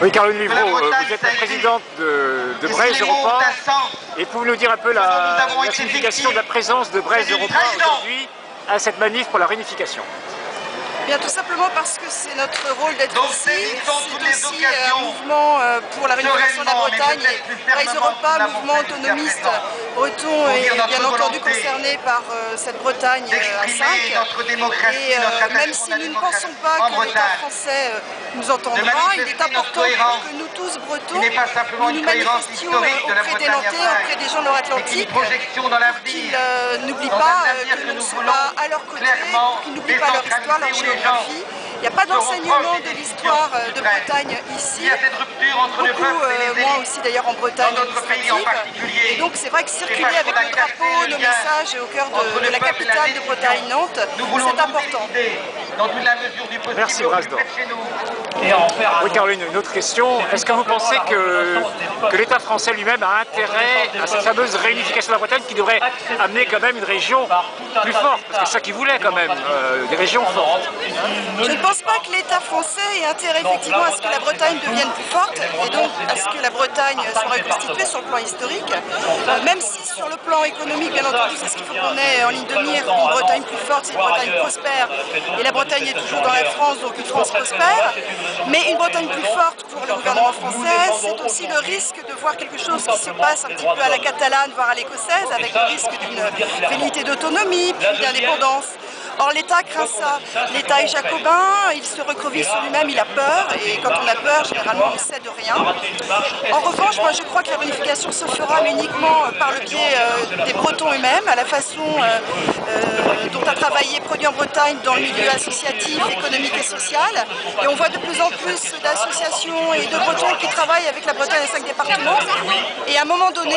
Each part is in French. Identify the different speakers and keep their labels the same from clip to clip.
Speaker 1: Oui, Caroline Livreau, vous êtes la présidente de Braise Europort, et pouvez-vous nous dire un peu la signification de la présence de Braise Europort aujourd'hui à cette manif pour la réunification?
Speaker 2: Bien, tout simplement parce que c'est notre rôle d'être ici. C'est aussi un mouvement pour la réunification de la Bretagne. Braise Europort, mouvement autonomiste breton, est bien entendu concerné par cette Bretagne à 5. Et même si nous ne pensons pas que l'État français nous entendra, il est important que nous tous bretons, nous nous manifestions auprès des Nantais, auprès des gens de l'Atlantique, pour qu'ils n'oublient pas que nous ne sommes pas à leur côté, pour qu'ils n'oublient pas leur histoire, leur géographie. Il n'y a pas d'enseignement de l'histoire de Bretagne ici, beaucoup, moi aussi d'ailleurs en Bretagne administrative, et donc c'est vrai que circuler avec nos drapeaux, nos messages au cœur de la capitale de Bretagne, Nantes, c'est important.
Speaker 1: Merci Brasdor. Oui Caroline, une autre question, est-ce que vous pensez que l'État français lui-même a intérêt à cette fameuse réunification de la Bretagne qui devrait amener quand même une région plus forte, parce que c'est ça qu'il voulait quand même, des régions fortes?
Speaker 2: Je ne pense pas que l'État français ait intérêt effectivement à ce que la Bretagne devienne plus forte et donc à ce que la Bretagne soit reconstituée sur le plan historique, même si sur le plan économique, bien entendu, c'est ce qu'il faut qu'on ait en ligne de mire. Une Bretagne plus forte, c'est une Bretagne prospère, et la Bretagne est toujours dans la France, donc une France prospère. Mais une Bretagne plus forte pour le gouvernement français, c'est aussi le risque de voir quelque chose qui se passe un petit peu à la catalane, voire à l'écossaise, avec le risque d'une velléité d'autonomie, puis d'indépendance. Or l'État craint ça. L'État est jacobin, il se recroqueville sur lui-même, il a peur, et quand on a peur, généralement on ne sait de rien. En revanche, moi je crois que la réunification se fera uniquement par le biais des Bretons eux-mêmes, à la façon dont a travaillé Produit en Bretagne dans le milieu associatif, économique et social. Et on voit de plus en plus d'associations et de Bretons qui travaillent avec la Bretagne à 5 départements. Et à un moment donné,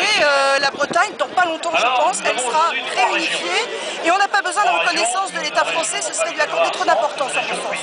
Speaker 2: la Bretagne, dans pas longtemps je pense, elle sera réunifiée. Et on n'a pas besoin de reconnaissance de l'État français, ce serait de lui accorder trop d'importance à mon sens.